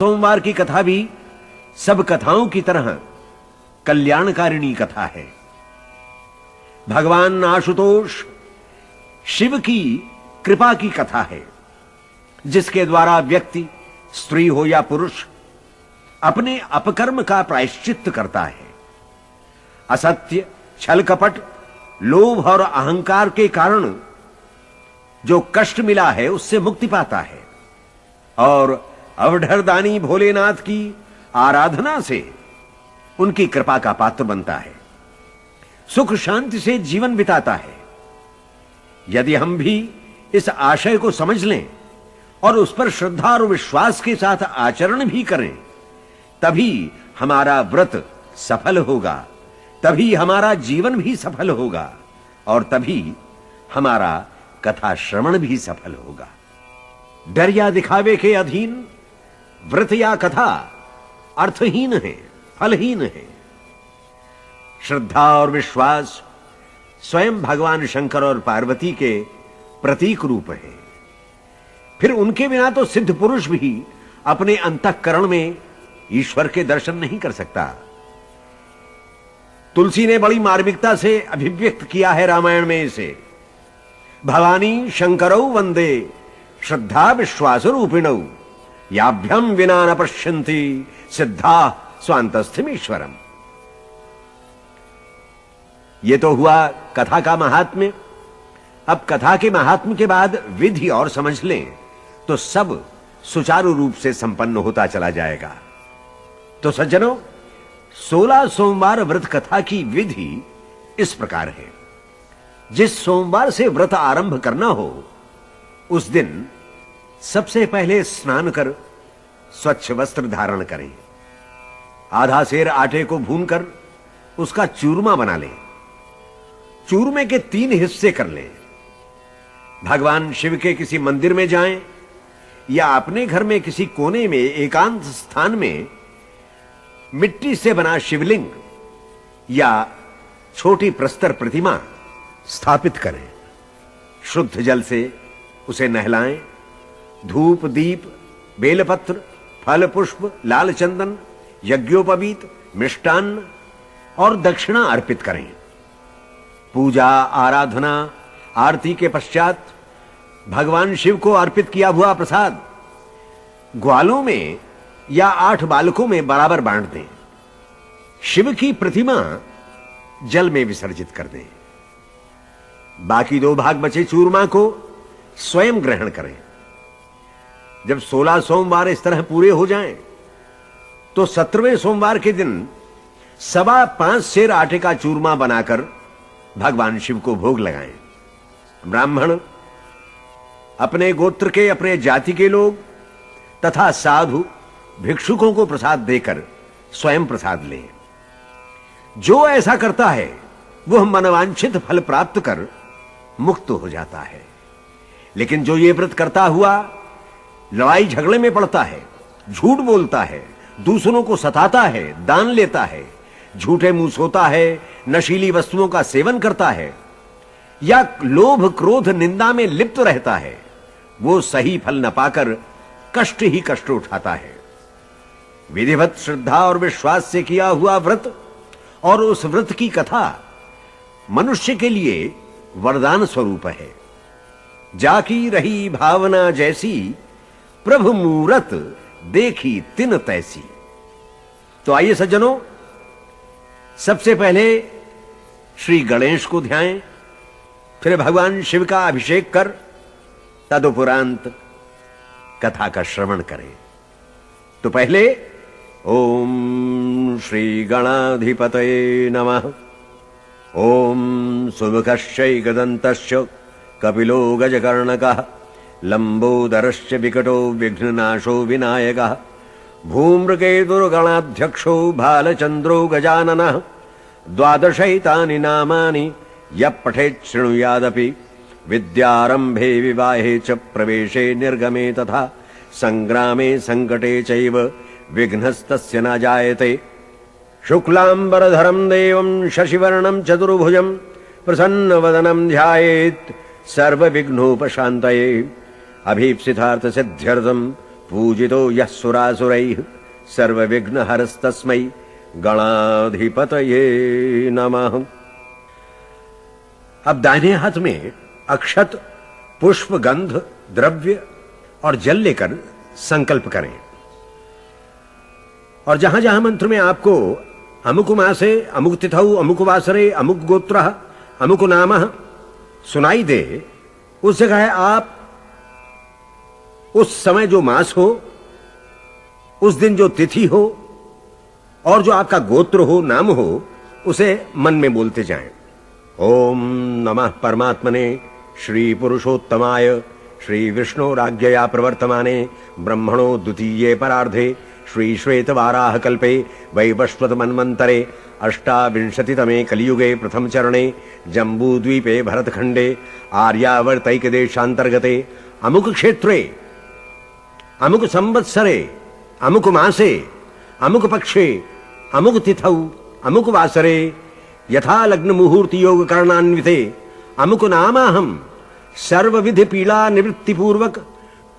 सोमवार की कथा भी सब कथाओं की तरह कल्याणकारिणी कथा है। भगवान आशुतोष शिव की कृपा की कथा है, जिसके द्वारा व्यक्ति, स्त्री हो या पुरुष, अपने अपकर्म का प्रायश्चित्त करता है। असत्य, छल कपट, लोभ और अहंकार के कारण जो कष्ट मिला है उससे मुक्ति पाता है और अवढरदानी भोलेनाथ की आराधना से उनकी कृपा का पात्र बनता है, सुख शांति से जीवन बिताता है। यदि हम भी इस आशय को समझ लें और उस पर श्रद्धा और विश्वास के साथ आचरण भी करें, तभी हमारा व्रत सफल होगा, तभी हमारा जीवन भी सफल होगा और तभी हमारा कथा श्रवण भी सफल होगा। डर या दिखावे के अधीन व्रत या कथा अर्थहीन है, फलहीन है। श्रद्धा और विश्वास स्वयं भगवान शंकर और पार्वती के प्रतीक रूप है। फिर उनके बिना तो सिद्ध पुरुष भी अपने अंतःकरण में ईश्वर के दर्शन नहीं कर सकता। तुलसी ने बड़ी मार्मिकता से अभिव्यक्त किया है रामायण में इसे। भवानी शंकरौ वंदे श्रद्धा विश्वास रूपिणौ याभ्यम विना न पश्यन्ति सिद्धा स्वांतस्थमिश्वरम। ये तो हुआ कथा का महात्म्य। अब कथा के महात्म्य के बाद विधि और समझ लें तो सब सुचारू रूप से संपन्न होता चला जाएगा। तो सज्जनों, 16 सोमवार व्रत कथा की विधि इस प्रकार है। जिस सोमवार से व्रत आरंभ करना हो, उस दिन सबसे पहले स्नान कर स्वच्छ वस्त्र धारण करें। आधा सेर आटे को भूनकर उसका चूरमा बना लें। चूरमे के 3 हिस्से कर लें। भगवान शिव के किसी मंदिर में जाएं या अपने घर में किसी कोने में एकांत स्थान में मिट्टी से बना शिवलिंग या छोटी प्रस्तर प्रतिमा स्थापित करें। शुद्ध जल से उसे नहलाएं। धूप, दीप, बेलपत्र, फल पुष्प, लाल चंदन, यज्ञोपवीत, मिष्टान्न और दक्षिणा अर्पित करें। पूजा, आराधना, आरती के पश्चात भगवान शिव को अर्पित किया हुआ प्रसाद ग्वालों में या 8 बालकों में बराबर बांट दें। शिव की प्रतिमा जल में विसर्जित कर दें। बाकी 2 भाग बचे चूरमा को स्वयं ग्रहण करें। जब 16 सोमवार इस तरह पूरे हो जाएं, तो 17वें सोमवार के दिन 5.25 सेर आटे का चूरमा बनाकर भगवान शिव को भोग लगाएं। ब्राह्मण, अपने गोत्र के, अपने जाति के लोग तथा साधु, भिक्षुकों को प्रसाद देकर स्वयं प्रसाद लें। जो ऐसा करता है वह मनवांछित फल प्राप्त कर मुक्त हो जाता है। लेकिन जो ये व्रत करता हुआ लड़ाई झगड़े में पड़ता है, झूठ बोलता है, दूसरों को सताता है, दान लेता है, झूठे मुंह सोता है, नशीली वस्तुओं का सेवन करता है या लोभ, क्रोध, निंदा में लिप्त रहता है, वो सही फल न पाकर कष्ट ही कष्ट उठाता है। विधिवत श्रद्धा और विश्वास से किया हुआ व्रत और उस व्रत की कथा मनुष्य के लिए वरदान स्वरूप है। जाकी रही भावना जैसी, प्रभु मूरत देखी तिन तैसी। तो आइए सज्जनों, सबसे पहले श्री गणेश को ध्याएं, फिर भगवान शिव का अभिषेक कर तदुपरांत कथा का श्रवण करें। तो पहले ओम श्री गणाधिपतये नमः। ओम सुमुखश्चैकदन्तश्च कपिलो गजकर्णकः लंबोदरश्च विकटो विघ्ननाशो विनायकः भूम्रकेतुर्गणाध्यक्षो भालचंद्रो गजाननः 12 नामानि यः पठेत् शृणुयादपि विद्यारंभे विवाहे च प्रवेशे निर्गमे तथा संग्रामे संकटे चैव विघ्नस्तस्य न जायते। शुक्लांबरधरं देवं शशिवर्णं चतुर्भुजं प्रसन्नवदनं ध्यायेत् सर्वविघ्नोपशान्तये। अभीप्सितार्थ सिद्ध्यर्थम पूजितो यः सुरासुरैः सर्वविघ्नहरस्तस्मै गणाधिपतये नमः। अब दाहिने हाथ में अक्षत, पुष्प, गंध, द्रव्य और जल लेकर संकल्प करें और जहां जहां मंत्र में आपको अमुक मासे, अमुक तिथौ, अमुक वासरे, अमुक गोत्रः, अमुक नामः सुनाई दे, उस जगह आप उस समय जो मास हो, उस दिन जो तिथि हो और जो आपका गोत्र हो, नाम हो, उसे मन में बोलते जाएं। ओम नमः परमात्मने श्री पुरुषोत्तमाय श्री विष्णुराज्ञया प्रवर्तमाने ब्रह्मणो द्वितीये परार्धे श्री श्वेत वाराह कल्पे वैवस्वत मन्वन्तरे अष्टाविंशतितमे कलियुगे प्रथम चरणे जम्बूद्वीपे भरतखंडे आर्यावर्तैक देशांतर्गते अमुक क्षेत्रे अमुक संवत्सरे अमुक मासे अमुक पक्षे अमुक तिथौ अमुक वासरे यथा लग्न मुहूर्त योग करणान्विते अमुक नामाहम सर्वविधि पीड़ा निवृत्ति पूर्वक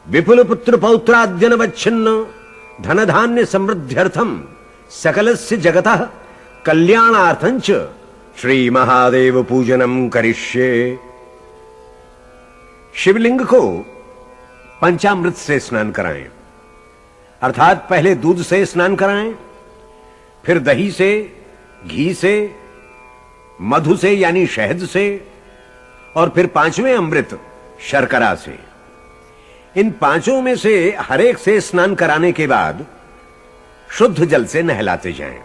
विपुल पुत्र पौत्राद्यनवच्छिन्न धन धान्य समृद्ध्यर्थम सकलस्य जगतः कल्याणार्थं च श्री महादेव पूजनम करिष्ये। शिवलिंग को पंचामृत से स्नान कराएं, अर्थात पहले दूध से स्नान कराएं, फिर दही से, घी से, मधु से यानी शहद से और फिर पांचवें अमृत शर्करा से। इन पांचों में से हर एक से स्नान कराने के बाद शुद्ध जल से नहलाते जाएं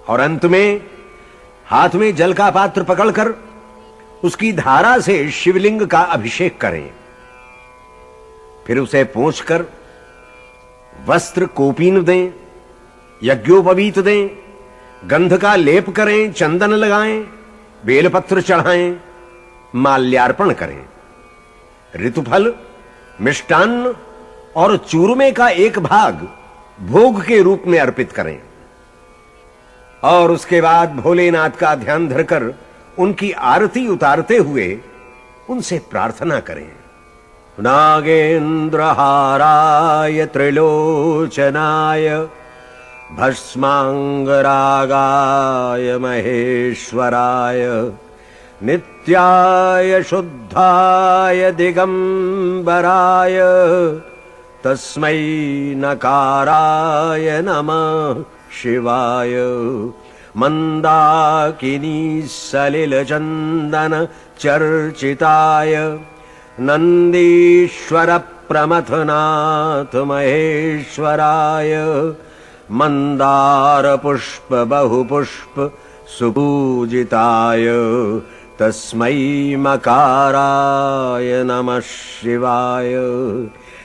और अंत में हाथ में जल का पात्र पकड़कर उसकी धारा से शिवलिंग का अभिषेक करें। फिर उसे पोंछकर वस्त्र कोपीन दें, यज्ञोपवीत दें, गंध का लेप करें, चंदन लगाएं, बेलपत्र चढ़ाएं, माल्यार्पण करें। ऋतुफल, मिष्टान्न और चूरमे का एक भाग भोग के रूप में अर्पित करें और उसके बाद भोलेनाथ का ध्यान धरकर उनकी आरती उतारते हुए उनसे प्रार्थना करें। नागेन्द्रहाराय त्रिलोचनाय भस्मांगरागाय महेश्वराय नित्याय शुद्धाय दिगंबराय तस्मै नकाराय नमः शिवाय। मंदाकिनी सलिल चंदन चर्चिताय नंदीश्वर प्रमथनाथ महेश्वराय मंदार पुष्प बहुपुष्प सुपूजिताय तस्मै मकाराय नमः शिवाय।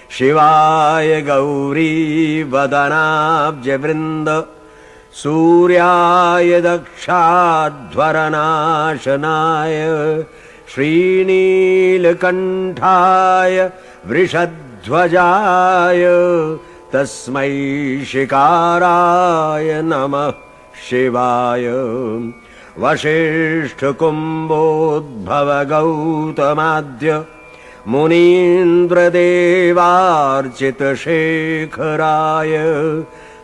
शिवाय गौरी वदनाब्ज वृंद सूर्याय दक्षाध्वरनाशनाय श्रीनीलकंठाय वृषध्वजाय तस्मै शिकाराय नमः शिवाय। वशिष्ठ कुंभोद्भव गौतमाद्य मुनीन्द्र देवार्चित शेखराय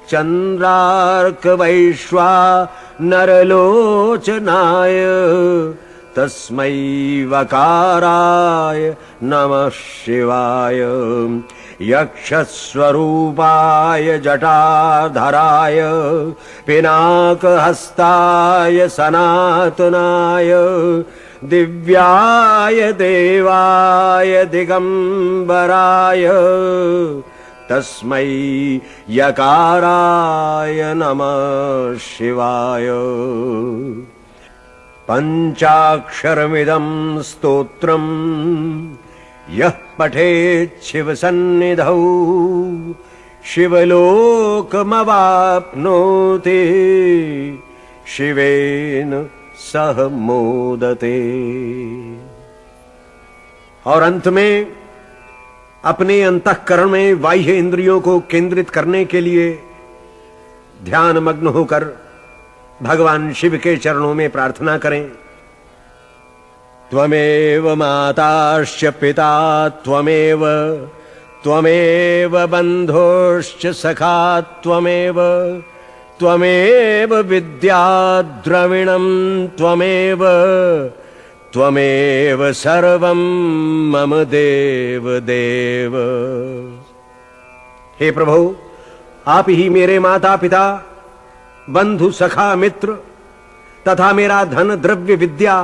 चंद्रार्क वैश्वानर लोचनाय तस्मै वकाराय नमः शिवाय। यक्षस्वरूपाय जटाधराय पिनाकहस्ताय सनातनाय दिव्याय देवाय दिगंबराय तस्मै यकाराय नमः शिवाय। पंचाक्षरमिदं स्तोत्रम् यः पठेत् शिवसन्निधौ शिवलोकमवाप्नोति शिवेन सह मोदते। और अंत में अपने अंतःकरण में बाह्य इंद्रियों को केंद्रित करने के लिए ध्यान मग्न होकर भगवान शिव के चरणों में प्रार्थना करें। त्वमेव माताश्च पिता त्वमेव त्वमेव बन्धोश्च सखा त्वमेव त्वमेव विद्या द्रविणं त्वमेव त्वमेव सर्वं मम देव देव। हे प्रभु, आप ही मेरे माता पिता, बंधु सखा मित्र तथा मेरा धन द्रव्य विद्या,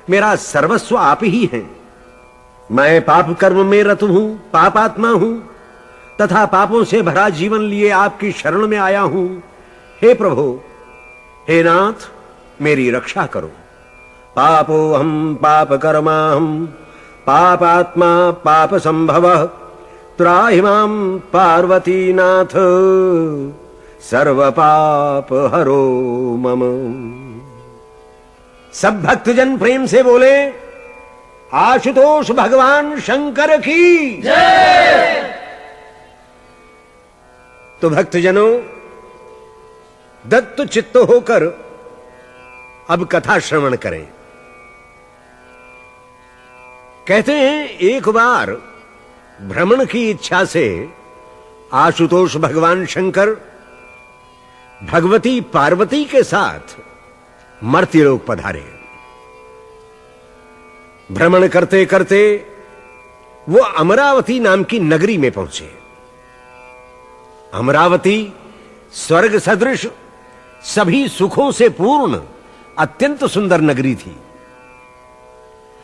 मेरा सर्वस्व आप ही हैं। मैं पाप कर्म में रत हूं, पापात्मा हूं तथा पापों से भरा जीवन लिए आपकी शरण में आया हूं। हे प्रभु, हे नाथ, मेरी रक्षा करो। पापोहम पाप कर्माहम पापात्मा पाप संभवः त्राहि मां पार्वती नाथ सर्व पाप हरो मम। सब भक्तजन प्रेम से बोले आशुतोष भगवान शंकर की जय। तो भक्तजनों, दत्त चित्त होकर अब कथा श्रवण करें। कहते हैं एक बार भ्रमण की इच्छा से आशुतोष भगवान शंकर भगवती पार्वती के साथ मर्त्यलोक पधारे। भ्रमण करते करते वो अमरावती नाम की नगरी में पहुंचे। अमरावती स्वर्ग सदृश सभी सुखों से पूर्ण अत्यंत सुंदर नगरी थी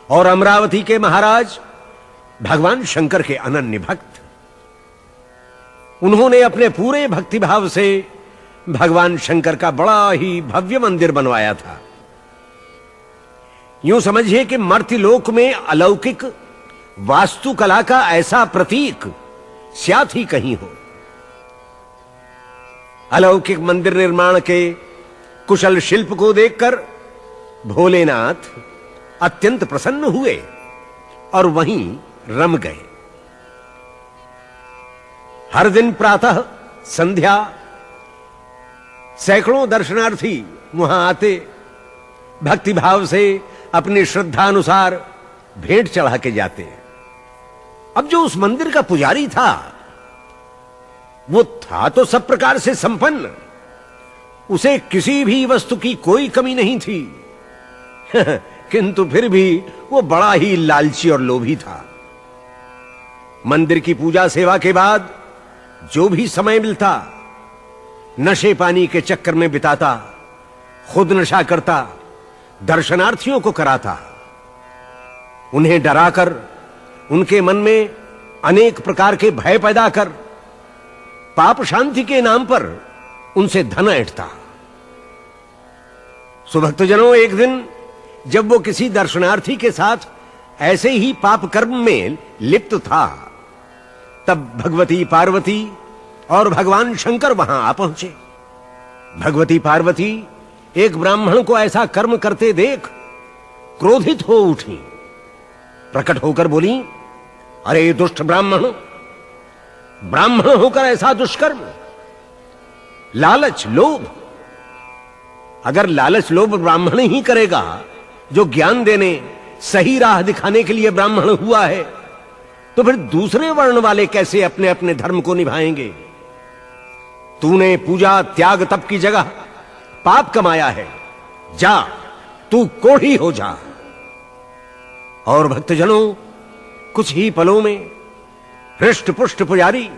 और अमरावती के महाराज भगवान शंकर के अनन्य भक्त। उन्होंने अपने पूरे भक्तिभाव से भगवान शंकर का बड़ा ही भव्य मंदिर बनवाया था। यूं समझिए कि मर्त्यलोक में अलौकिक वास्तुकला का ऐसा प्रतीक शायद ही कहीं हो। अलौकिक मंदिर निर्माण के कुशल शिल्प को देखकर भोलेनाथ अत्यंत प्रसन्न हुए और वहीं रम गए। हर दिन प्रातः संध्या सैकड़ों दर्शनार्थी वहां आते, भक्तिभाव से अपनी श्रद्धा अनुसार भेंट चढ़ा के जाते। अब जो उस मंदिर का पुजारी था वो था तो सब प्रकार से संपन्न, उसे किसी भी वस्तु की कोई कमी नहीं थी किंतु फिर भी वो बड़ा ही लालची और लोभी था। मंदिर की पूजा सेवा के बाद जो भी समय मिलता नशे पानी के चक्कर में बिताता, खुद नशा करता, दर्शनार्थियों को कराता, उन्हें डराकर उनके मन में अनेक प्रकार के भय पैदा कर पाप शांति के नाम पर उनसे धन ऐंठता। सुभक्तजनों, एक दिन जब वो किसी दर्शनार्थी के साथ ऐसे ही पाप कर्म में लिप्त था, तब भगवती पार्वती और भगवान शंकर वहां आ पहुंचे। भगवती पार्वती एक ब्राह्मण को ऐसा कर्म करते देख क्रोधित हो उठी। प्रकट होकर बोली, अरे दुष्ट ब्राह्मण, ब्राह्मण होकर ऐसा दुष्कर्म! लालच लोभ, अगर लालच लोभ ब्राह्मण ही करेगा जो ज्ञान देने सही राह दिखाने के लिए ब्राह्मण हुआ है, तो फिर दूसरे वर्ण वाले कैसे अपने अपने धर्म को निभाएंगे? तूने पूजा त्याग तप की जगह पाप कमाया है, जा तू कोढ़ी हो जा। और भक्तजनों, कुछ ही पलों में हृष्ट पुष्ट पुजारी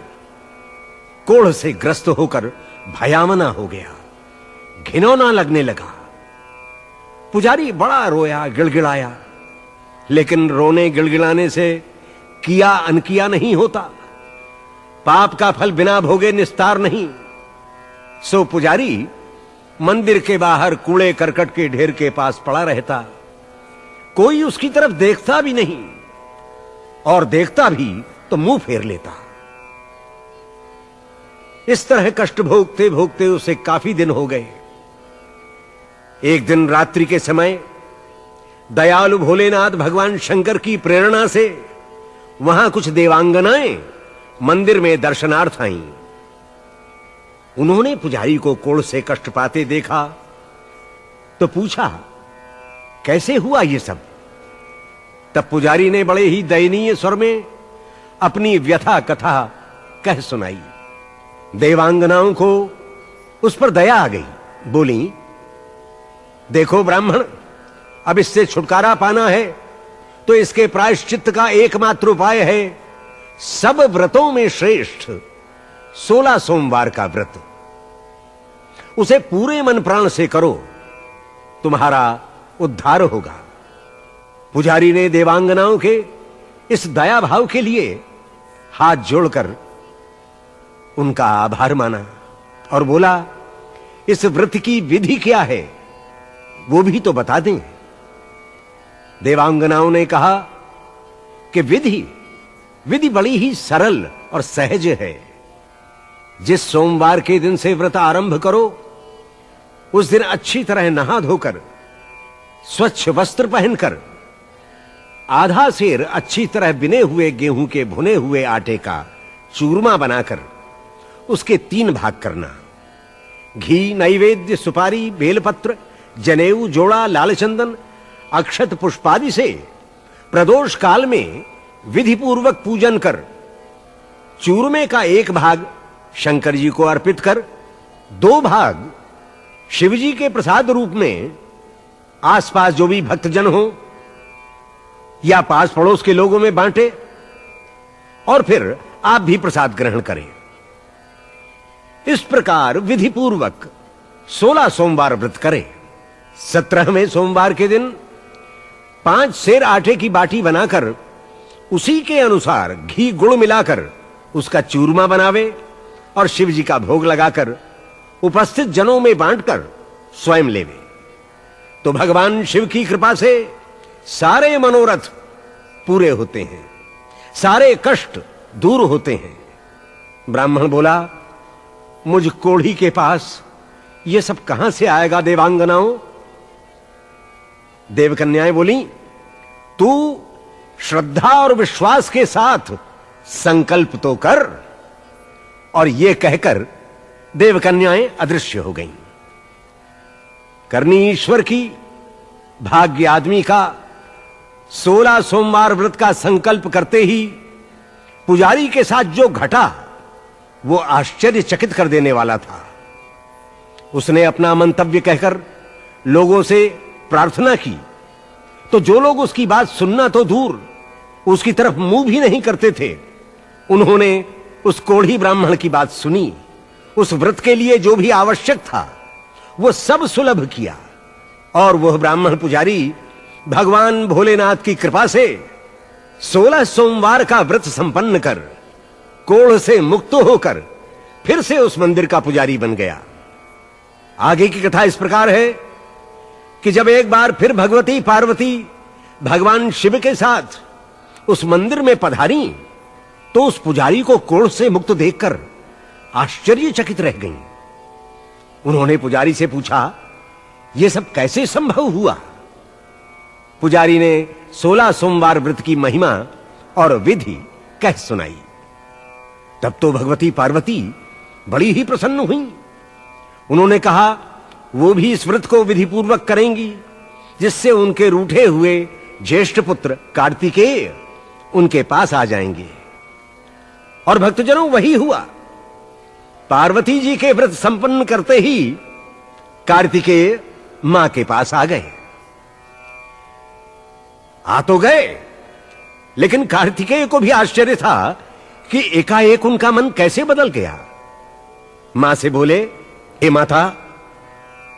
कोढ़ से ग्रस्त होकर भयावना हो गया, घिनौना लगने लगा। पुजारी बड़ा रोया, गिड़गिड़ाया, लेकिन रोने गिड़गिड़ाने से किया अनकिया नहीं होता। पाप का फल बिना भोगे निस्तार नहीं। सो पुजारी मंदिर के बाहर कूड़े करकट के ढेर के पास पड़ा रहता, कोई उसकी तरफ देखता भी नहीं, और देखता भी तो मुंह फेर लेता। इस तरह कष्ट भोगते भोगते उसे काफी दिन हो गए। एक दिन रात्रि के समय दयालु भोलेनाथ भगवान शंकर की प्रेरणा से वहां कुछ देवांगनाएं मंदिर में दर्शनार्थ आईं। उन्होंने पुजारी को कोढ़ से कष्ट पाते देखा तो पूछा, कैसे हुआ ये सब? तब पुजारी ने बड़े ही दयनीय स्वर में अपनी व्यथा कथा कह सुनाई। देवांगनाओं को उस पर दया आ गई। बोली, देखो ब्राह्मण, अब इससे छुटकारा पाना है तो इसके प्रायश्चित्त का एकमात्र उपाय है सब व्रतों में श्रेष्ठ 16 सोमवार का व्रत। उसे पूरे मन प्राण से करो, तुम्हारा उद्धार होगा। पुजारी ने देवांगनाओं के इस दया भाव के लिए हाथ जोड़कर उनका आभार माना और बोला, इस व्रत की विधि क्या है वो भी तो बता दें। देवांगनाओं ने कहा कि विधि बड़ी ही सरल और सहज है। जिस सोमवार के दिन से व्रत आरंभ करो उस दिन अच्छी तरह नहा धोकर, स्वच्छ वस्त्र पहनकर, आधा सेर अच्छी तरह बिने हुए गेहूं के भुने हुए आटे का चूरमा बनाकर उसके 3 भाग करना। घी, नैवेद्य, सुपारी, बेलपत्र, जनेऊ, जोड़ा, लाल चंदन, अक्षत पुष्पादि से प्रदोष काल में विधि पूर्वक पूजन कर चूरमे का 1 भाग शंकर जी को अर्पित कर 2 भाग शिव जी के प्रसाद रूप में आसपास जो भी भक्तजन हो या पास पड़ोस के लोगों में बांटे और फिर आप भी प्रसाद ग्रहण करें। इस प्रकार विधि पूर्वक 16 सोमवार व्रत करें। 17वें सोमवार के दिन 5 सेर आटे की बाटी बनाकर उसी के अनुसार घी गुड़ मिलाकर उसका चूरमा बनावे और शिव जी का भोग लगाकर उपस्थित जनों में बांटकर स्वयं लेवे तो भगवान शिव की कृपा से सारे मनोरथ पूरे होते हैं, सारे कष्ट दूर होते हैं। ब्राह्मण बोला, मुझ कोढ़ी के पास ये सब कहां से आएगा देवांगनाओं? देवकन्याएं बोली, तू श्रद्धा और विश्वास के साथ संकल्प तो कर। और यह कहकर देवकन्याएं अदृश्य हो गईं। करनी ईश्वर की, भाग्य आदमी का। 16 सोमवार व्रत का संकल्प करते ही पुजारी के साथ जो घटा वो आश्चर्यचकित कर देने वाला था। उसने अपना मंतव्य कहकर लोगों से प्रार्थना की तो जो लोग उसकी बात सुनना तो दूर, उसकी तरफ मुंह भी नहीं करते थे, उन्होंने उस कोढ़ी ब्राह्मण की बात सुनी। उस व्रत के लिए जो भी आवश्यक था वो सब सुलभ किया और वह ब्राह्मण पुजारी भगवान भोलेनाथ की कृपा से 16 सोमवार का व्रत संपन्न कर कोढ़ से मुक्त होकर फिर से उस मंदिर का पुजारी बन गया। आगे की कथा इस प्रकार है कि जब एक बार फिर भगवती पार्वती भगवान शिव के साथ उस मंदिर में पधारी तो उस पुजारी को कोढ़ से मुक्त देखकर आश्चर्यचकित रह गईं। उन्होंने पुजारी से पूछा, यह सब कैसे संभव हुआ? पुजारी ने 16 सोमवार व्रत की महिमा और विधि कह सुनाई। तब तो भगवती पार्वती बड़ी ही प्रसन्न हुई। उन्होंने कहा वो भी इस व्रत को विधि पूर्वक करेंगी जिससे उनके रूठे हुए ज्येष्ठ पुत्र कार्तिकेय उनके पास आ जाएंगे। और भक्तजनों, वही हुआ। पार्वती जी के व्रत संपन्न करते ही कार्तिकेय मां के पास आ गए। आ तो गए, लेकिन कार्तिकेय को भी आश्चर्य था कि एकाएक उनका मन कैसे बदल गया। मां से बोले, हे माता,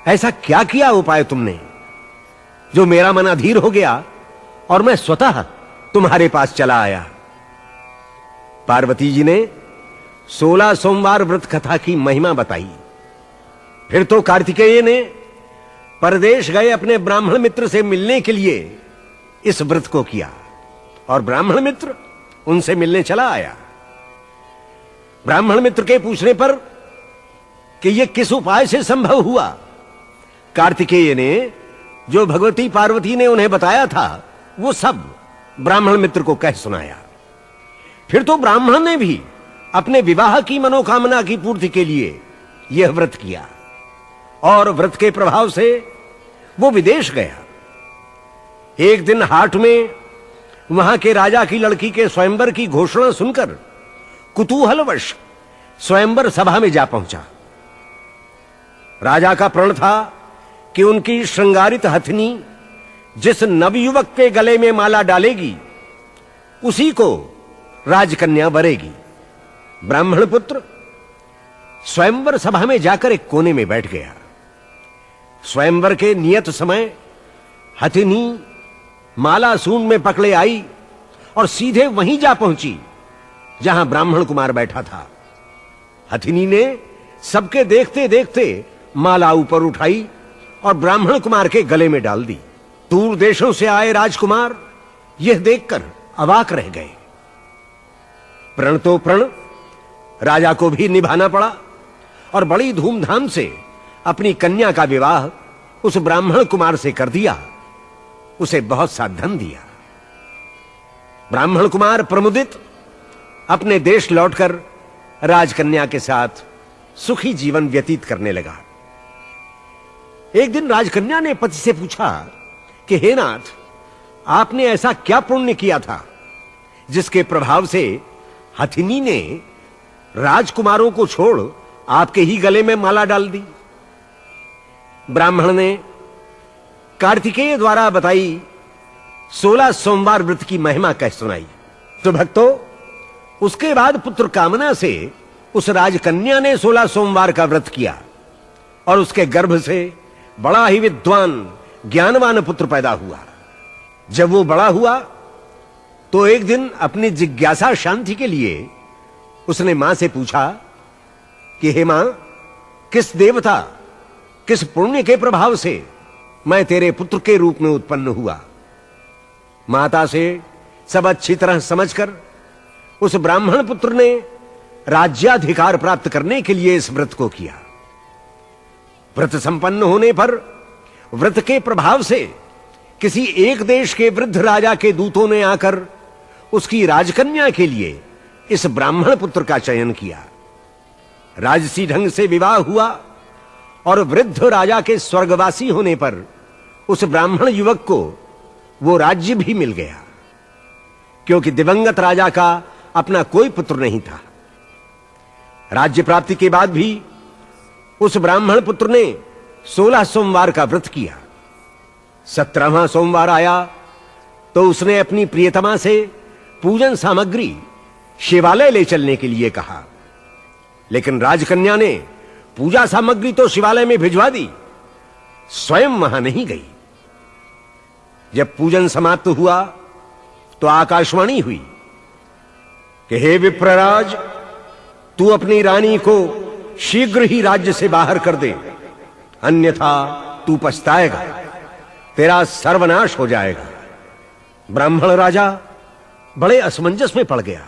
ऐसा क्या किया उपाय तुमने जो मेरा मन अधीर हो गया और मैं स्वतः तुम्हारे पास चला आया? पार्वती जी ने 16 सोमवार व्रत कथा की महिमा बताई। फिर तो कार्तिकेय ने परदेश गए अपने ब्राह्मण मित्र से मिलने के लिए इस व्रत को किया और ब्राह्मण मित्र उनसे मिलने चला आया। ब्राह्मण मित्र के पूछने पर कि यह किस उपाय से संभव हुआ, कार्तिकेय ने जो भगवती पार्वती ने उन्हें बताया था वो सब ब्राह्मण मित्र को कह सुनाया। फिर तो ब्राह्मण ने भी अपने विवाह की मनोकामना की पूर्ति के लिए यह व्रत किया और व्रत के प्रभाव से वो विदेश गया। एक दिन हाट में वहां के राजा की लड़की के स्वयंवर की घोषणा सुनकर कुतूहलवश स्वयंवर सभा में जा पहुंचा। राजा का प्रण था कि उनकी श्रृंगारित हथनी जिस नवयुवक के गले में माला डालेगी उसी को राजकन्या वरेगी। ब्राह्मण पुत्र स्वयंवर सभा में जाकर एक कोने में बैठ गया। स्वयंवर के नियत समय हथिनी माला सूंड में पकड़े आई और सीधे वहीं जा पहुंची जहां ब्राह्मण कुमार बैठा था। हथिनी ने सबके देखते देखते माला ऊपर उठाई और ब्राह्मण कुमार के गले में डाल दी। दूर देशों से आए राजकुमार यह देखकर अवाक रह गए। प्रण तो प्रण राजा को भी निभाना पड़ा और बड़ी धूमधाम से अपनी कन्या का विवाह उस ब्राह्मण कुमार से कर दिया। उसे बहुत सा धन दिया। ब्राह्मण कुमार प्रमुदित अपने देश लौटकर राजकन्या के साथ सुखी जीवन व्यतीत करने लगा। एक दिन राजकन्या ने पति से पूछा कि हे नाथ, आपने ऐसा क्या पुण्य किया था जिसके प्रभाव से हथिनी ने राजकुमारों को छोड़ आपके ही गले में माला डाल दी। ब्राह्मण ने कार्तिकेय द्वारा बताई 16 सोमवार व्रत की महिमा कह सुनाई। तो भक्तों, उसके बाद पुत्र कामना से उस राजकन्या ने 16 सोमवार का व्रत किया और उसके गर्भ से बड़ा ही विद्वान ज्ञानवान पुत्र पैदा हुआ। जब वो बड़ा हुआ तो एक दिन अपनी जिज्ञासा शांति के लिए उसने मां से पूछा कि हे मां, किस देवता, किस पुण्य के प्रभाव से मैं तेरे पुत्र के रूप में उत्पन्न हुआ। माता से सब अच्छी तरह समझकर उस ब्राह्मण पुत्र ने राज्याधिकार प्राप्त करने के लिए इस व्रत को किया। व्रत संपन्न होने पर व्रत के प्रभाव से किसी एक देश के वृद्ध राजा के दूतों ने आकर उसकी राजकन्या के लिए इस ब्राह्मण पुत्र का चयन किया। राजसी ढंग से विवाह हुआ और वृद्ध राजा के स्वर्गवासी होने पर उस ब्राह्मण युवक को वो राज्य भी मिल गया, क्योंकि दिवंगत राजा का अपना कोई पुत्र नहीं था। राज्य प्राप्ति के बाद भी उस ब्राह्मण पुत्र ने 16 सोमवार का व्रत किया। 17वां सोमवार आया तो उसने अपनी प्रियतमा से पूजन सामग्री शिवालय ले चलने के लिए कहा, लेकिन राजकन्या ने पूजा सामग्री तो शिवालय में भिजवा दी, स्वयं वहां नहीं गई। जब पूजन समाप्त हुआ तो आकाशवाणी हुई कि हे विप्रराज, तू अपनी रानी को शीघ्र ही राज्य से बाहर कर दे, अन्यथा तू पछताएगा, तेरा सर्वनाश हो जाएगा। ब्राह्मण राजा बड़े असमंजस में पड़ गया।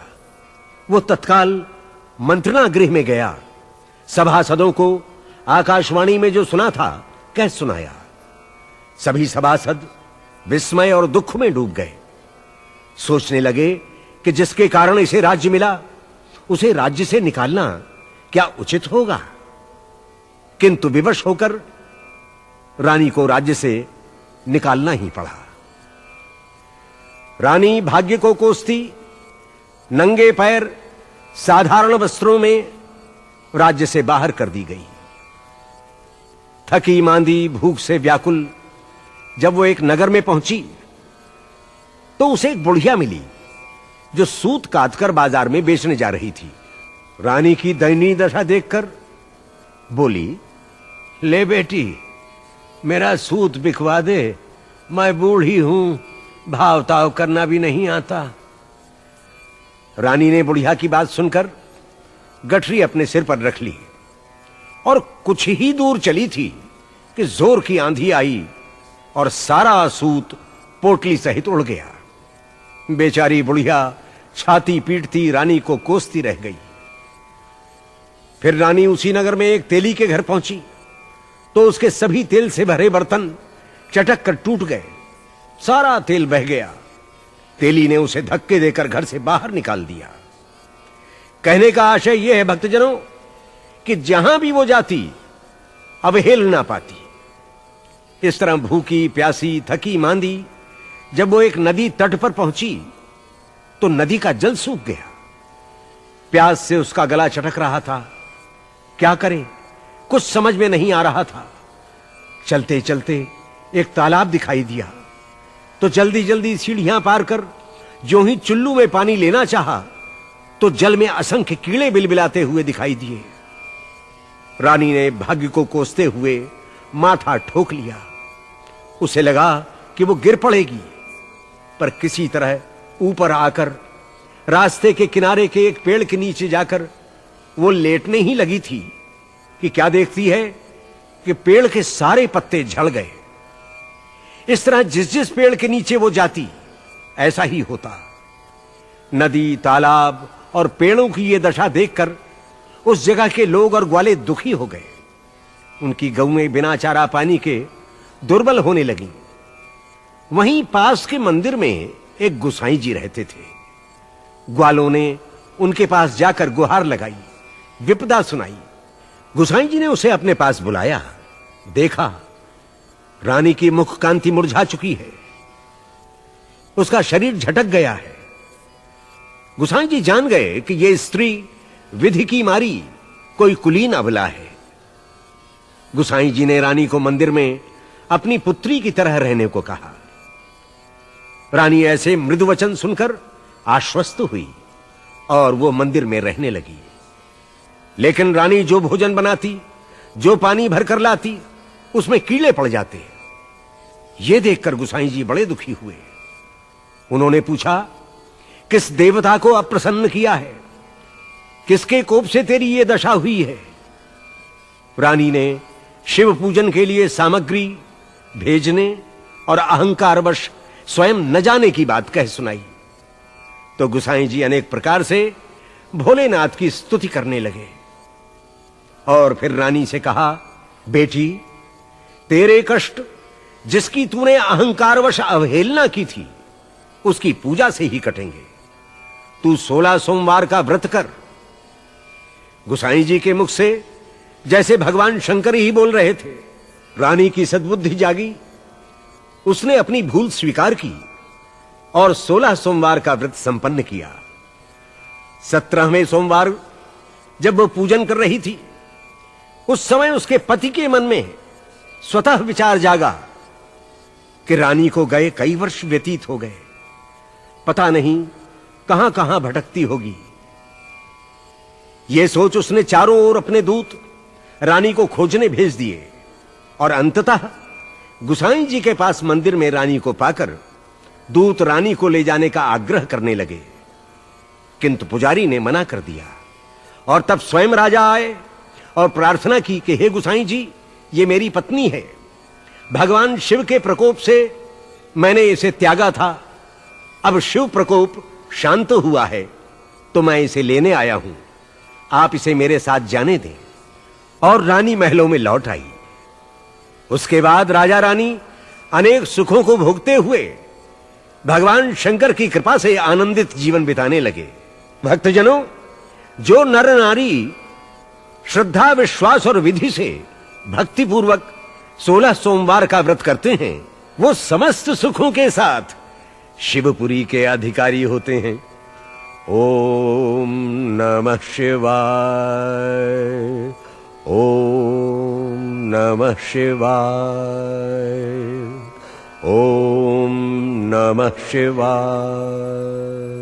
वो तत्काल मंत्रणा गृह में गया, सभासदों को आकाशवाणी में जो सुना था कह सुनाया। सभी सभासद विस्मय और दुख में डूब गए। सोचने लगे कि जिसके कारण इसे राज्य मिला उसे राज्य से निकालना क्या उचित होगा, किंतु विवश होकर रानी को राज्य से निकालना ही पड़ा। रानी भाग्य को कोसती नंगे पैर साधारण वस्त्रों में राज्य से बाहर कर दी गई। थकी मांदी भूख से व्याकुल जब वो एक नगर में पहुंची तो उसे एक बुढ़िया मिली जो सूत काटकर बाजार में बेचने जा रही थी। रानी की दयनीय दशा देखकर बोली, ले बेटी, मेरा सूत बिकवा दे, मैं बूढ़ी हूं, भाव ताव करना भी नहीं आता। रानी ने बुढ़िया की बात सुनकर गठरी अपने सिर पर रख ली और कुछ ही दूर चली थी कि जोर की आंधी आई और सारा सूत पोटली सहित उड़ गया। बेचारी बुढ़िया छाती पीटती रानी को कोसती रह गई। फिर रानी उसी नगर में एक तेली के घर पहुंची तो उसके सभी तेल से भरे बर्तन चटक कर टूट गए, सारा तेल बह गया। तेली ने उसे धक्के देकर घर से बाहर निकाल दिया। कहने का आशय यह है भक्तजनों कि जहां भी वो जाती अवहेल ना पाती। इस तरह भूखी प्यासी थकी मांदी जब वो एक नदी तट पर पहुंची तो नदी का जल सूख गया। प्यास से उसका गला चटक रहा था। क्या करे, कुछ समझ में नहीं आ रहा था। चलते चलते एक तालाब दिखाई दिया तो जल्दी जल्दी सीढ़ियां पार कर जो ही चुल्लू में पानी लेना चाहा तो जल में असंख्य कीड़े बिलबिलाते हुए दिखाई दिए। रानी ने भाग्य को कोसते हुए माथा ठोक लिया। उसे लगा कि वो गिर पड़ेगी, पर किसी तरह ऊपर आकर रास्ते के किनारे के एक पेड़ के नीचे जाकर वो लेटने ही लगी थी कि क्या देखती है कि पेड़ के सारे पत्ते झड़ गए। इस तरह जिस जिस पेड़ के नीचे वो जाती ऐसा ही होता। नदी, तालाब और पेड़ों की ये दशा देखकर उस जगह के लोग और ग्वाले दुखी हो गए। उनकी गऊएं बिना चारा पानी के दुर्बल होने लगीं। वहीं पास के मंदिर में एक गुसाई जी रहते थे। ग्वालों ने उनके पास जाकर गुहार लगाई, विपदा सुनाई। गुसाई जी ने उसे अपने पास बुलाया। देखा, रानी की मुख कांति मुरझा चुकी है, उसका शरीर झटक गया है। गुसाई जी जान गए कि यह स्त्री विधि की मारी कोई कुलीन अबला है। गुसाई जी ने रानी को मंदिर में अपनी पुत्री की तरह रहने को कहा। रानी ऐसे मृदु वचन सुनकर आश्वस्त हुई और वो मंदिर में रहने लगी। लेकिन रानी जो भोजन बनाती, जो पानी भरकर लाती, उसमें कीड़े पड़ जाते। ये देखकर गुसाई जी बड़े दुखी हुए। उन्होंने पूछा, किस देवता को अप्रसन्न किया है? किसके कोप से तेरी ये दशा हुई है? रानी ने शिव पूजन के लिए सामग्री भेजने और अहंकारवश स्वयं न जाने की बात कह सुनाई। तो गुसाई जी अनेक प्रकार से भोलेनाथ की स्तुति करने लगे और फिर रानी से कहा, बेटी, तेरे कष्ट जिसकी तूने अहंकारवश अवहेलना की थी उसकी पूजा से ही कटेंगे। तू 16 सोमवार का व्रत कर। गुसाई जी के मुख से जैसे भगवान शंकर ही बोल रहे थे। रानी की सद्बुद्धि जागी। उसने अपनी भूल स्वीकार की और 16 सोमवार का व्रत संपन्न किया। 17वें सोमवार जब वो पूजन कर रही थी उस समय उसके पति के मन में स्वतः विचार जागा कि रानी को गए कई वर्ष व्यतीत हो गए, पता नहीं कहां कहां भटकती होगी। यह सोच उसने चारों ओर अपने दूत रानी को खोजने भेज दिए और अंततः गुसाई जी के पास मंदिर में रानी को पाकर दूत रानी को ले जाने का आग्रह करने लगे, किंतु पुजारी ने मना कर दिया। और तब स्वयं राजा आए और प्रार्थना की कि हे गुसाई जी, ये मेरी पत्नी है। भगवान शिव के प्रकोप से मैंने इसे त्यागा था। अब शिव प्रकोप शांत हुआ है तो मैं इसे लेने आया हूं। आप इसे मेरे साथ जाने दें। और रानी महलों में लौट आई। उसके बाद राजा रानी अनेक सुखों को भोगते हुए भगवान शंकर की कृपा से आनंदित जीवन बिताने लगे। भक्तजनों, जो नर नारी श्रद्धा, विश्वास और विधि से भक्तिपूर्वक 16 सोमवार का व्रत करते हैं वो समस्त सुखों के साथ शिवपुरी के अधिकारी होते हैं। ओम नमः शिवाय। ओम नमः शिवाय। ओम नमः शिवाय।